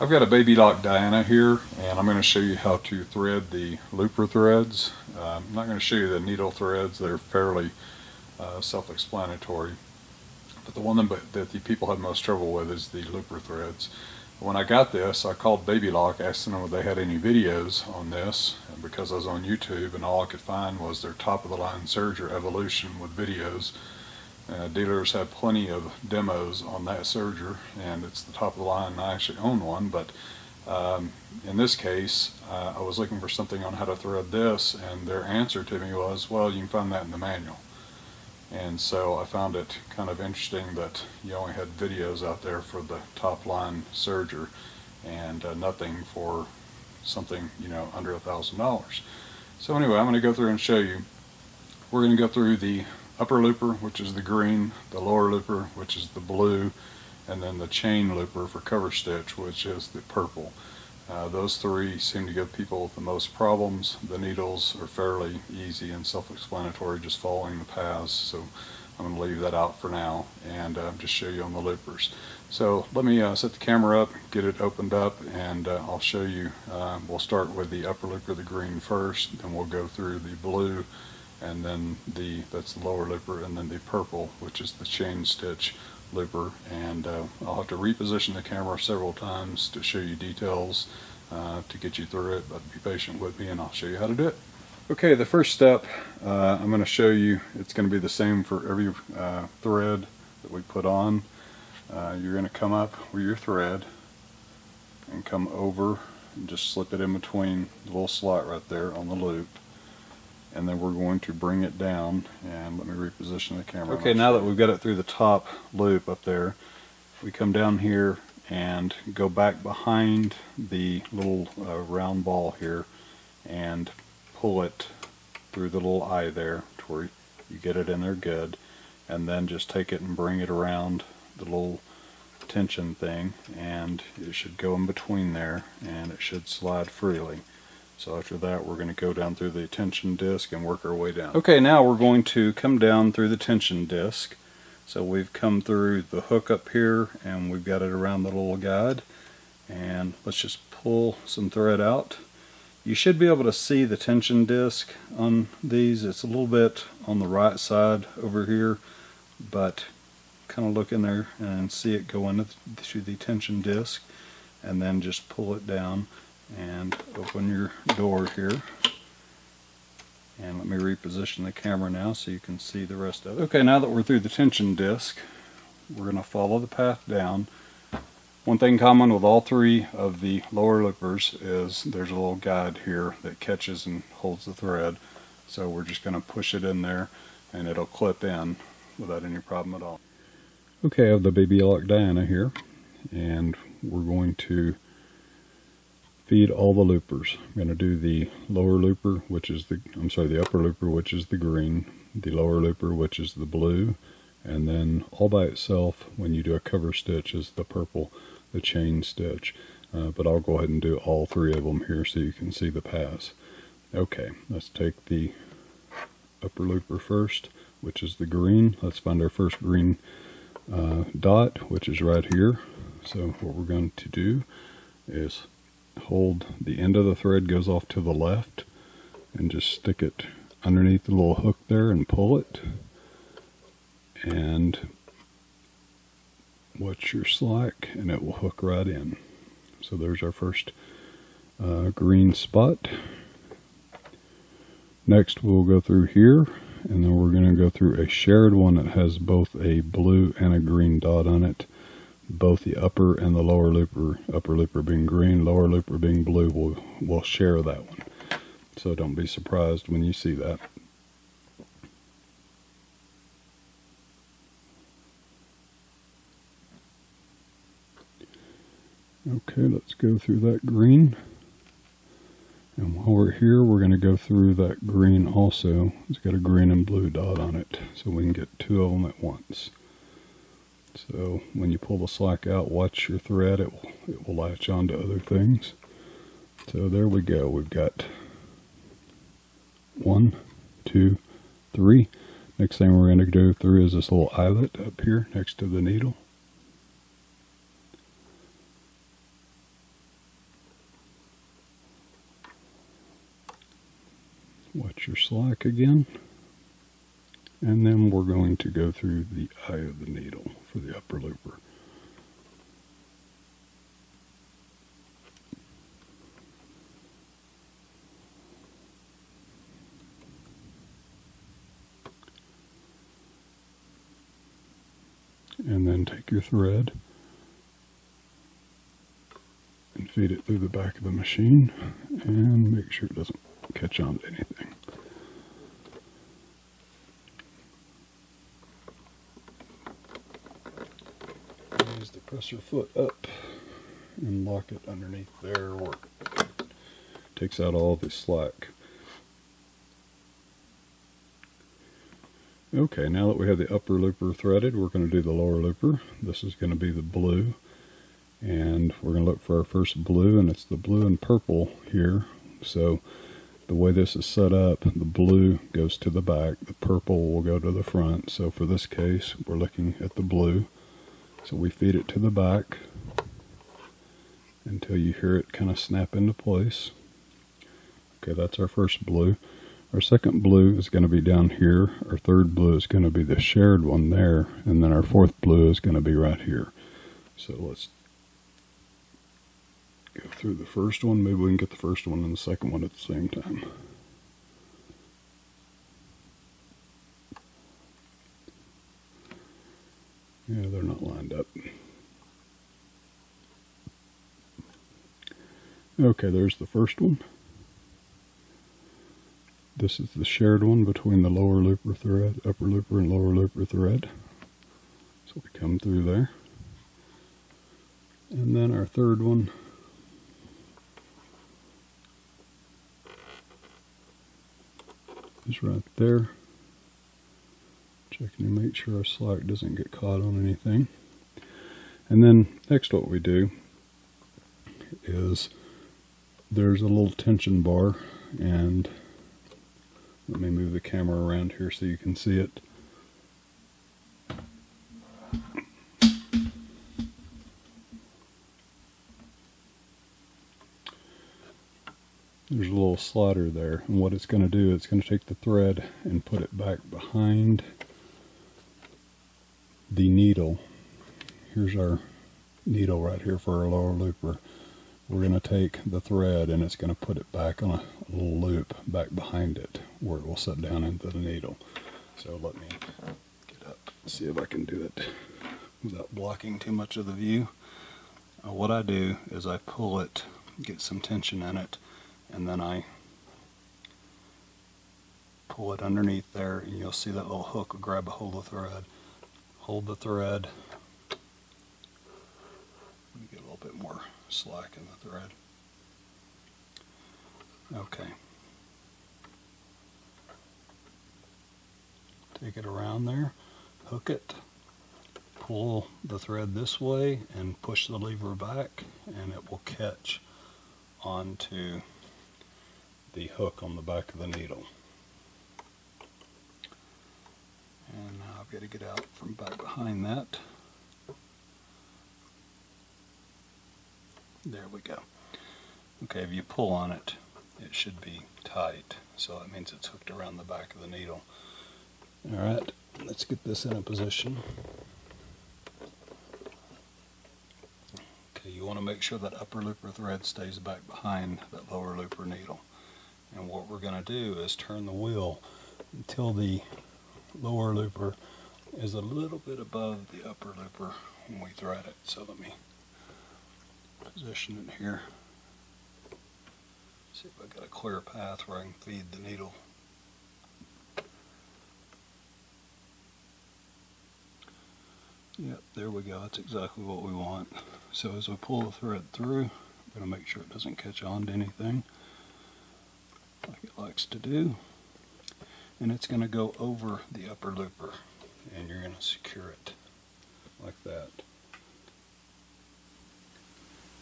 I've got a Baby Lock Diana here, and I'm going to show you how to thread the looper threads. I'm not going to show you the needle threads. They're fairly self-explanatory, but the one that the people have most trouble with is the looper threads. When I got this, I called Baby Lock, asking them if they had any videos on this, and because I was on YouTube and all I could find was their top-of-the-line Serger Evolution with videos. Dealers have plenty of demos on that Serger, and it's the top of the line. I actually own one, but in this case I was looking for something on how to thread this, and their answer to me was, well, you can find that in the manual. And so I found it kind of interesting that you only had videos out there for the top line Serger, and nothing for something, you know, under $1,000. So anyway, I'm going to go through and show you. We're going to go through the upper looper, which is the green, the lower looper, which is the blue, and then the chain looper for Coverstitch, which is the purple. Those three seem to give people the most problems. The needles are fairly easy and self-explanatory, just following the paths, so I'm going to leave that out for now and just show you on the loopers. So let me set the camera up, get it opened up, and I'll show you. We'll start with the upper looper, the green first, then we'll go through the blue, and then that's the lower looper, and then the purple, which is the chain stitch looper. And I'll have to reposition the camera several times to show you details to get you through it, but be patient with me and I'll show you how to do it. Okay, the first step I'm going to show you, it's going to be the same for every thread that we put on. You're going to come up with your thread and come over and just slip it in between the little slot right there on the loop. And then we're going to bring it down, and let me reposition the camera. Okay, now that we've got it through the top loop up there, we come down here and go back behind the little round ball here and pull it through the little eye there to where you get it in there good, and then just take it and bring it around the little tension thing, and it should go in between there and it should slide freely. So after that, we're going to go down through the tension disc and work our way down. Okay, now we're going to come down through the tension disc. So we've come through the hook up here, and we've got it around the little guide. And let's just pull some thread out. You should be able to see the tension disc on these. It's a little bit on the right side over here, but kind of look in there and see it go into the tension disc, and then just pull it down and open your door here. And let me reposition the camera now so you can see the rest of it. Okay, now that we're through the tension disc, we're going to follow the path down. One thing common with all three of the lower loopers is there's a little guide here that catches and holds the thread. So we're just going to push it in there and it'll clip in without any problem at all. Okay, I have the Baby Lock Diana here, and we're going to feed all the loopers. I'm going to do the lower looper, which is the upper looper, which is the green, the lower looper, which is the blue, and then all by itself, when you do a cover stitch, is the purple, the chain stitch. But I'll go ahead and do all three of them here so you can see the paths. Okay, let's take the upper looper first, which is the green. Let's find our first green dot, which is right here. So what we're going to do is hold the end of the thread, goes off to the left, and just stick it underneath the little hook there and pull it, and watch your slack and it will hook right in. So there's our first green spot. Next we'll go through here, and then we're going to go through a shared one that has both a blue and a green dot on it. Both the upper and the lower looper, upper looper being green, lower looper being blue, will share that one. So don't be surprised when you see that. Okay, let's go through that green. And while we're here, we're going to go through that green also. It's got a green and blue dot on it, so we can get two of them at once. So when you pull the slack out, watch your thread, it will latch onto other things. So there we go, we've got 1, 2, 3. Next thing we're going to go through is this little eyelet up here next to the needle. Wet your slack again. And then we're going to go through the eye of the needle for the upper looper. And then take your thread and feed it through the back of the machine and make sure it doesn't catch on to anything. Raise the presser foot up and lock it underneath there where it takes out all the slack. Okay, now that we have the upper looper threaded, we're going to do the lower looper. This is going to be the blue, and we're going to look for our first blue, and it's the blue and purple here. So the way this is set up, the blue goes to the back, the purple will go to the front. So for this case, we're looking at the blue. So we feed it to the back until you hear it kind of snap into place. Okay, that's our first blue. Our second blue is going to be down here. Our third blue is going to be the shared one there. And then our fourth blue is going to be right here. So let's go through the first one. Maybe we can get the first one and the second one at the same time. Yeah, they're not lined up. Okay, there's the first one. This is the shared one between the lower looper thread, upper looper and lower looper thread. So we come through there. And then our third one is right there. Checking to make sure our slack doesn't get caught on anything. And then next what we do is there's a little tension bar, and let me move the camera around here so you can see it. There's a little slider there, and what it's going to do, it's going to take the thread and put it back behind the needle. Here's our needle right here for our lower looper. We're going to take the thread and it's going to put it back on a little loop back behind it where it will set down into the needle. So let me get up and see if I can do it without blocking too much of the view. What I do is I pull it, get some tension in it, and then I pull it underneath there, and you'll see that little hook will grab a hold of the thread. Hold the thread. Let me get a little bit more slack in the thread. Okay. Take it around there, hook it, pull the thread this way and push the lever back, and it will catch onto the hook on the back of the needle. And now I've got to get out from back behind that. There we go. Okay, if you pull on it, it should be tight. So that means it's hooked around the back of the needle. Alright, let's get this in a position. Okay, you want to make sure that upper looper thread stays back behind that lower looper needle. And what we're going to do is turn the wheel until the lower looper is a little bit above the upper looper when we thread it. So let me position it here. See if I've got a clear path where I can feed the needle. Yep, there we go. That's exactly what we want. So as we pull the thread through, I'm going to make sure it doesn't catch on to anything like it likes to do. And it's going to go over the upper looper, and you're going to secure it like that.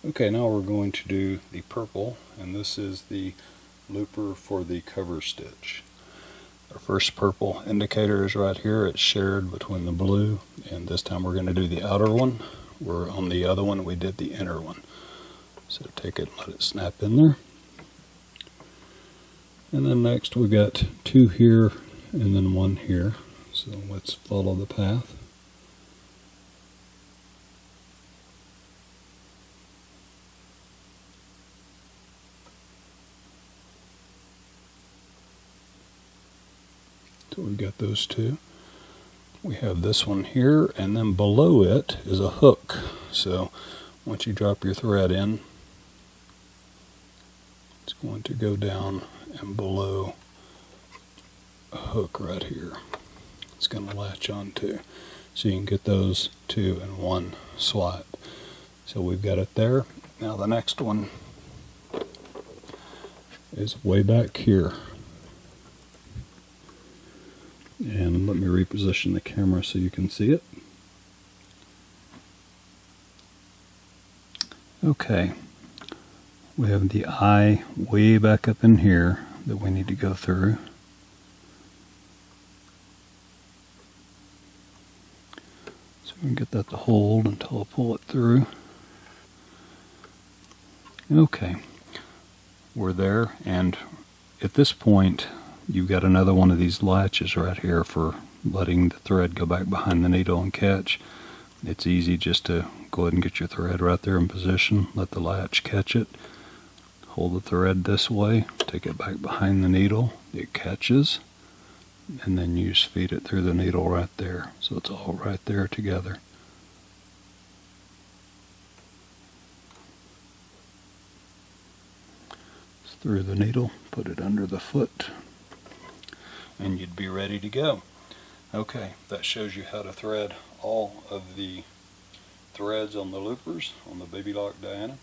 Okay, now we're going to do the purple, and this is the looper for the cover stitch. Our first purple indicator is right here. It's shared between the blue, and this time we're going to do the outer one. Where on the other one we did the inner one. So take it and let it snap in there. And then next we got 2 here and then 1 here. So let's follow the path. So we've got those 2. We have this one here, and then below it is a hook. So once you drop your thread in, it's going to go down and below a hook right here. It's going to latch on to. So you can get those 2 in one swipe. So we've got it there. Now the next one is way back here. And let me reposition the camera so you can see it. Okay, we have the eye way back up in here that we need to go through. So we can get that to hold until I pull it through. Okay, we're there, and at this point you've got another one of these latches right here for letting the thread go back behind the needle and catch. It's easy just to go ahead and get your thread right there in position, let the latch catch it, hold the thread this way, take it back behind the needle, it catches, and then you just feed it through the needle right there. So it's all right there together. It's through the needle, put it under the foot, and you'd be ready to go. Okay, that shows you how to thread all of the threads on the loopers on the Baby Lock Diana,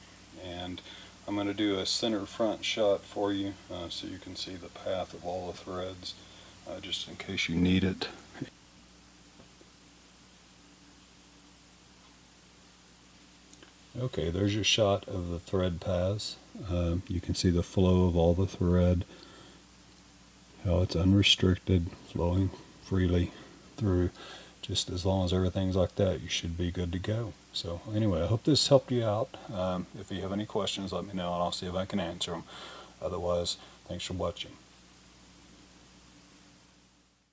and I'm going to do a center front shot for you so you can see the path of all the threads just in case you need it. Okay, there's your shot of the thread paths. You can see the flow of all the thread, how it's unrestricted, flowing freely through. Just as long as everything's like that, you should be good to go. So anyway, I hope this helped you out. If you have any questions, let me know and I'll see if I can answer them. Otherwise, thanks for watching.